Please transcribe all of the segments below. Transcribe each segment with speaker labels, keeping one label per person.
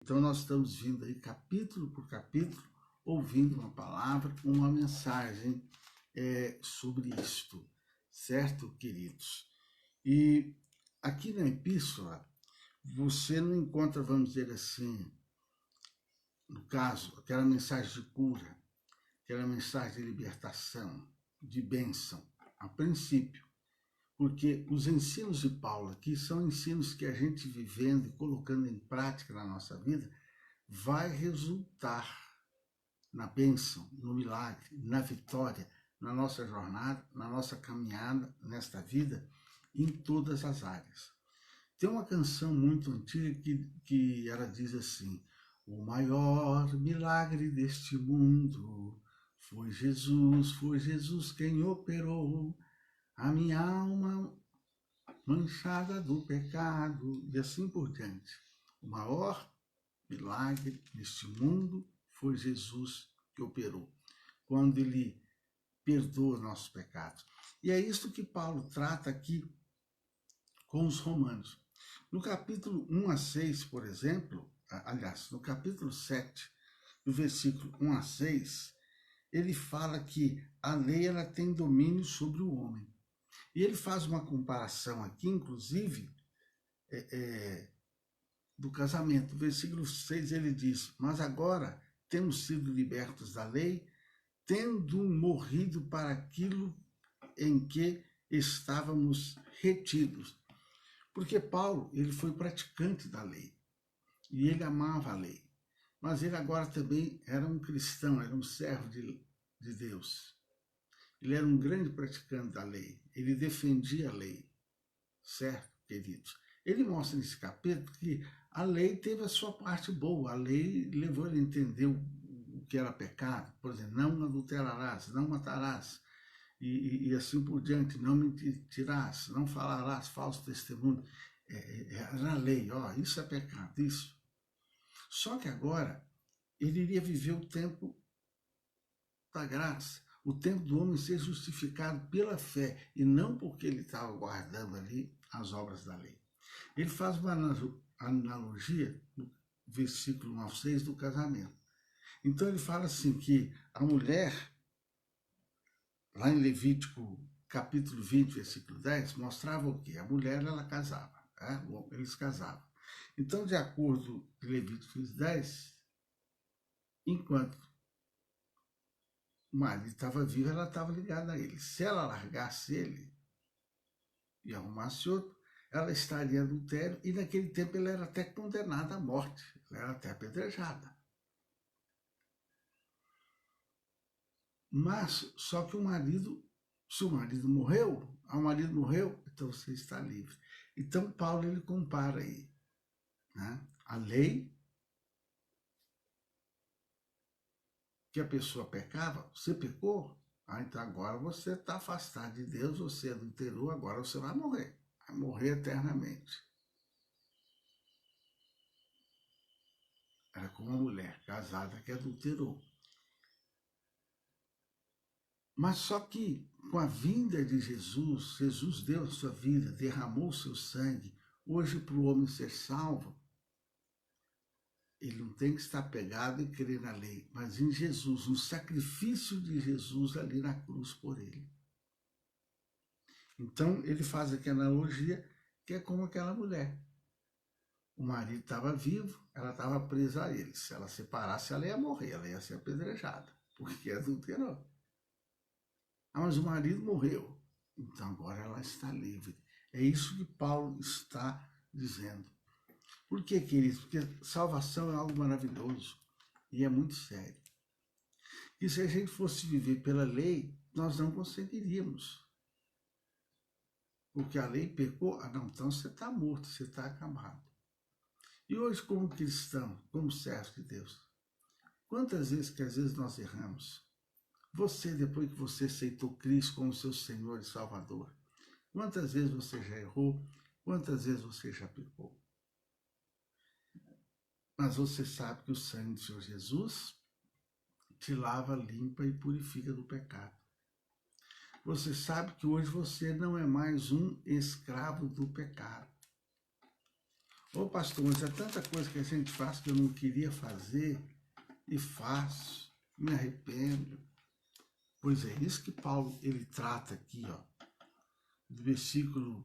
Speaker 1: Então nós estamos vindo aí capítulo por capítulo, ouvindo uma palavra, uma mensagem sobre isto, certo, queridos? E aqui na epístola, você não encontra, vamos dizer assim, no caso, aquela mensagem de cura, aquela mensagem de libertação, de bênção, a princípio. Porque os ensinos de Paulo aqui são ensinos que a gente vivendo e colocando em prática na nossa vida vai resultar na bênção, no milagre, na vitória, na nossa jornada, na nossa caminhada nesta vida, em todas as áreas. Tem uma canção muito antiga que ela diz assim: o maior milagre deste mundo foi Jesus quem operou a minha alma manchada do pecado, e assim por diante. O maior milagre neste mundo foi Jesus que operou, quando ele perdoa nossos pecados. E é isso que Paulo trata aqui com os romanos. No capítulo 1 a 6, por exemplo, aliás, no capítulo 7, no versículo 1 a 6, ele fala que a lei ela tem domínio sobre o homem. E ele faz uma comparação aqui, inclusive, do casamento. No versículo 6 ele diz: mas agora temos sido libertos da lei, tendo morrido para aquilo em que estávamos retidos. Porque Paulo, ele foi praticante da lei, e ele amava a lei. Mas ele agora também era um cristão, era um servo de Deus. Ele era um grande praticante da lei, ele defendia a lei, certo, queridos? Ele mostra nesse capítulo que a lei teve a sua parte boa, a lei levou ele a entender o que era pecado, por exemplo, não adulterarás, não matarás, e assim por diante, não mentirás, não falarás falso testemunho. Era a lei, ó, isso é pecado, isso. Só que agora ele iria viver o tempo da graça, o tempo do homem ser justificado pela fé e não porque ele estava guardando ali as obras da lei. Ele faz uma analogia no versículo 1 ao 6 do casamento. Então ele fala assim que a mulher, lá em Levítico capítulo 20, versículo 10, mostrava o quê? A mulher ela casava, eles casavam. Então, de acordo com Levítico 10, enquanto o marido estava vivo, ela estava ligada a ele. Se ela largasse ele e arrumasse outro, ela estaria em adultério, e naquele tempo ela era até condenada à morte, ela era até apedrejada. Mas, só que o marido, se o marido morreu, então você está livre. Então Paulo ele compara aí, né, a lei, que a pessoa pecava, você pecou, então agora você está afastado de Deus, você adulterou, agora você vai morrer eternamente. Era como uma mulher casada que adulterou. Mas só que com a vinda de Jesus, Jesus deu a sua vida, derramou o seu sangue. Hoje, para o homem ser salvo, ele não tem que estar pegado e crer na lei, mas em Jesus, no sacrifício de Jesus ali na cruz por ele. Então, ele faz aqui a analogia que é como aquela mulher. O marido estava vivo, ela estava presa a ele. Se ela separasse, ela ia morrer, ela ia ser apedrejada, porque adulterou. Mas o marido morreu, então agora ela está livre. É isso que Paulo está dizendo. Por que, queridos? Porque salvação é algo maravilhoso e é muito sério. E se a gente fosse viver pela lei, nós não conseguiríamos. Porque a lei pecou, não, então você está morto, você está acabado. E hoje, como cristão, como servo de Deus, quantas vezes que às vezes nós erramos? Você, depois que você aceitou Cristo como seu Senhor e Salvador, quantas vezes você já errou? Quantas vezes você já pecou? Mas você sabe que o sangue do Senhor Jesus te lava, limpa e purifica do pecado. Você sabe que hoje você não é mais um escravo do pecado. Ô pastor, mas é tanta coisa que a gente faz que eu não queria fazer e faço, me arrependo. Pois é, isso que Paulo ele trata aqui, ó, do versículo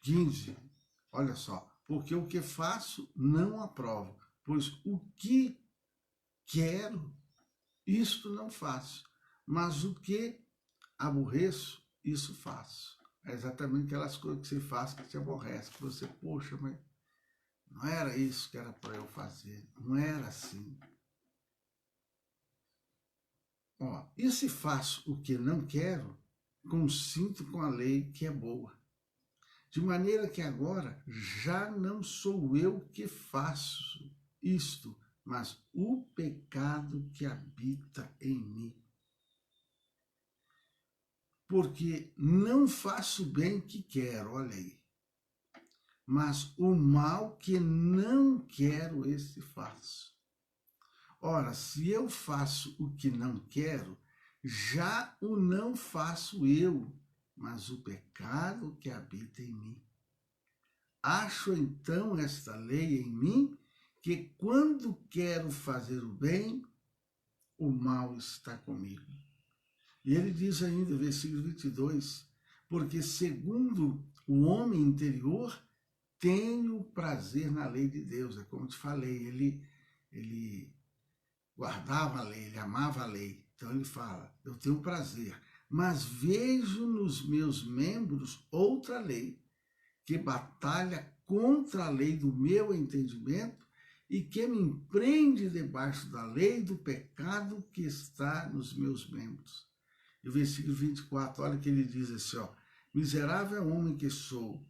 Speaker 1: 15. Olha só, porque o que faço não aprovo, pois o que quero, isto não faço, mas o que aborreço, isso faço. É exatamente aquelas coisas que você faz que te aborrece, que você, poxa, mas não era isso que era para eu fazer, não era assim. Ó, e se faço o que não quero, consinto com a lei que é boa. De maneira que agora já não sou eu que faço isto, mas o pecado que habita em mim. Porque não faço o bem que quero, olha aí, mas o mal que não quero, esse faço. Ora, se eu faço o que não quero, já o não faço eu, mas o pecado que habita em mim. Acho então esta lei em mim, que quando quero fazer o bem, o mal está comigo. E ele diz ainda, versículo 22, porque segundo o homem interior, tenho prazer na lei de Deus. É como te falei, ele guardava a lei, ele amava a lei. Então ele fala, eu tenho prazer, mas vejo nos meus membros outra lei, que batalha contra a lei do meu entendimento e que me empreende debaixo da lei do pecado que está nos meus membros. E o versículo 24, olha que ele diz assim, ó, miserável homem que sou,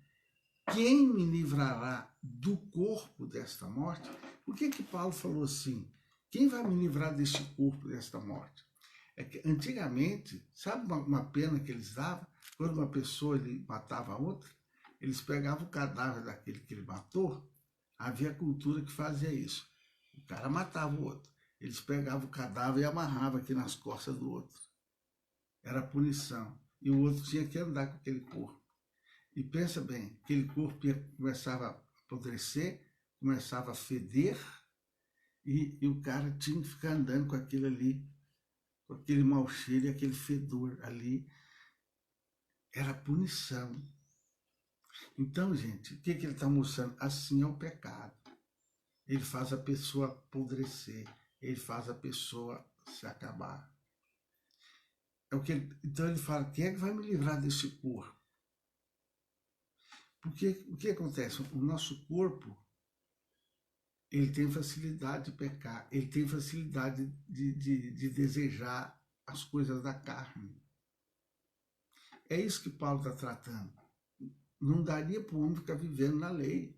Speaker 1: quem me livrará do corpo desta morte? Por que Paulo falou assim? Quem vai me livrar deste corpo, desta morte? É que antigamente, sabe uma pena que eles davam? Quando uma pessoa ele matava a outra, eles pegavam o cadáver daquele que ele matou, havia cultura que fazia isso. O cara matava o outro. Eles pegavam o cadáver e amarravam aqui nas costas do outro. Era punição. E o outro tinha que andar com aquele corpo. E pensa bem, aquele corpo começava a apodrecer, começava a feder, e o cara tinha que ficar andando com aquilo ali, com aquele mau cheiro e aquele fedor ali. Era punição. Então, gente, o que ele está mostrando? Assim é o pecado. Ele faz a pessoa apodrecer, ele faz a pessoa se acabar. Então ele fala, quem é que vai me livrar desse corpo? Porque o que acontece? O nosso corpo, ele tem facilidade de pecar, ele tem facilidade de desejar as coisas da carne. É isso que Paulo está tratando. Não daria para o homem ficar vivendo na lei.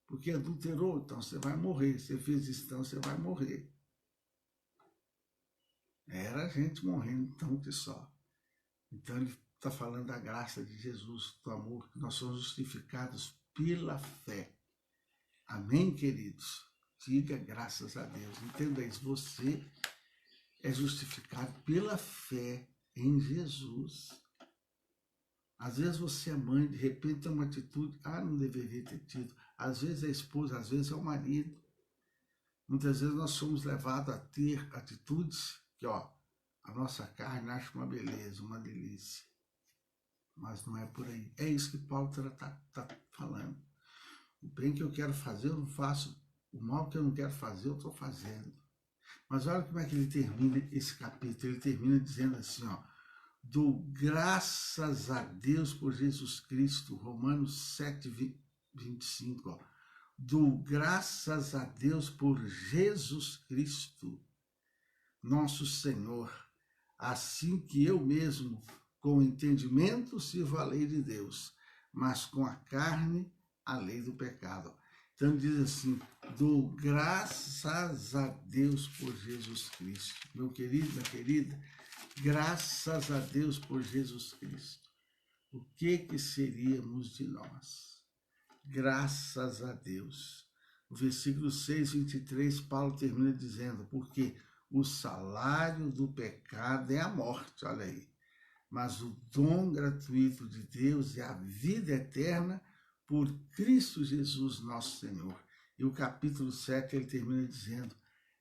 Speaker 1: Porque adulterou, então você vai morrer. Você fez isso, então você vai morrer. Era a gente morrendo então que só. Então ele está falando da graça de Jesus, do amor, que nós somos justificados pela fé. Amém, queridos? Diga graças a Deus. Entenda isso, você é justificado pela fé em Jesus. Às vezes você é mãe, de repente tem uma atitude, não deveria ter tido. Às vezes é a esposa, às vezes é o marido. Muitas vezes nós somos levados a ter atitudes que, a nossa carne acha uma beleza, uma delícia. Mas não é por aí. É isso que Paulo está falando. O bem que eu quero fazer, eu não faço. O mal que eu não quero fazer, eu estou fazendo. Mas olha como é que ele termina esse capítulo. Ele termina dizendo assim, dou graças a Deus por Jesus Cristo. Romanos 7, 25, dou graças a Deus por Jesus Cristo, nosso Senhor, assim que eu mesmo, com o entendimento, sirvo a lei de Deus, mas com a carne, a lei do pecado. Então diz assim, dou graças a Deus por Jesus Cristo. Meu querido, minha querida, graças a Deus por Jesus Cristo. O que seríamos de nós? Graças a Deus. No versículo 6, 23, Paulo termina dizendo, porque o salário do pecado é a morte, olha aí. Mas o dom gratuito de Deus é a vida eterna por Cristo Jesus nosso Senhor. E o capítulo 7 ele termina dizendo,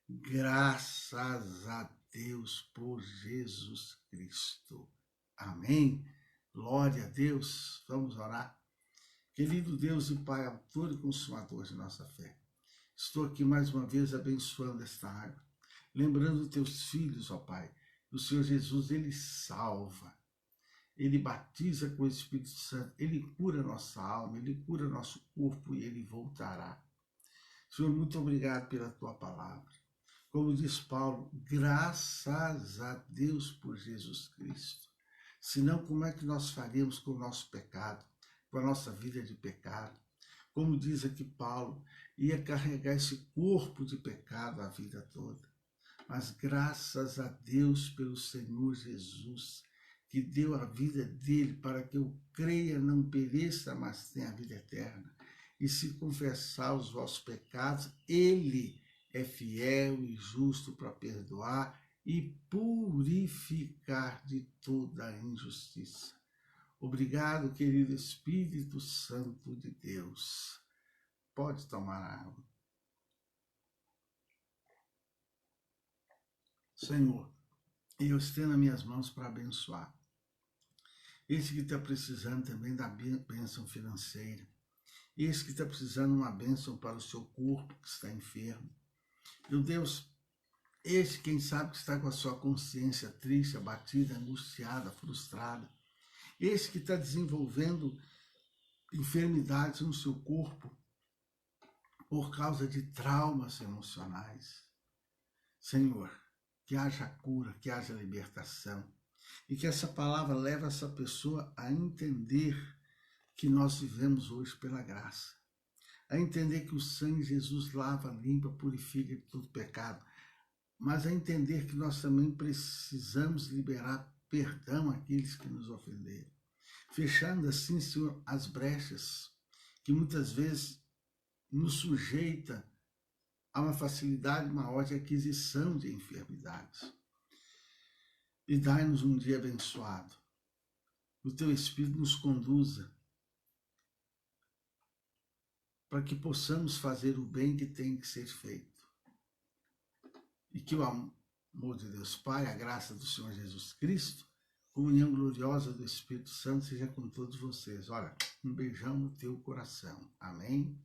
Speaker 1: graças a Deus por Jesus Cristo. Amém? Glória a Deus. Vamos orar. Querido Deus e Pai, autor e consumador de nossa fé, estou aqui mais uma vez abençoando esta água, lembrando teus filhos, ó Pai, o Senhor Jesus, ele salva, ele batiza com o Espírito Santo, ele cura nossa alma, ele cura nosso corpo e ele voltará. Senhor, muito obrigado pela tua palavra. Como diz Paulo, graças a Deus por Jesus Cristo. Senão, como é que nós faríamos com o nosso pecado, com a nossa vida de pecado? Como diz aqui Paulo, ia carregar esse corpo de pecado a vida toda. Mas graças a Deus pelo Senhor Jesus, que deu a vida dele para que eu creia, não pereça, mas tenha a vida eterna. E se confessar os vossos pecados, ele é fiel e justo para perdoar e purificar de toda a injustiça. Obrigado, querido Espírito Santo de Deus. Pode tomar água. Senhor, eu estendo as minhas mãos para abençoar. Esse que está precisando também da bênção financeira. Esse que está precisando de uma bênção para o seu corpo que está enfermo. Meu Deus, esse quem sabe que está com a sua consciência triste, abatida, angustiada, frustrada. Esse que está desenvolvendo enfermidades no seu corpo por causa de traumas emocionais. Senhor, que haja cura, que haja libertação. E que essa palavra leve essa pessoa a entender que nós vivemos hoje pela graça. A entender que o sangue de Jesus lava, limpa, purifica de todo pecado. Mas a entender que nós também precisamos liberar perdão àqueles que nos ofenderam. Fechando assim, Senhor, as brechas que muitas vezes nos sujeita a uma facilidade maior de aquisição de enfermidades. E dai-nos um dia abençoado. O teu Espírito nos conduza para que possamos fazer o bem que tem que ser feito. E que o amor de Deus Pai, a graça do Senhor Jesus Cristo, a comunhão gloriosa do Espírito Santo seja com todos vocês. Olha, um beijão no teu coração. Amém?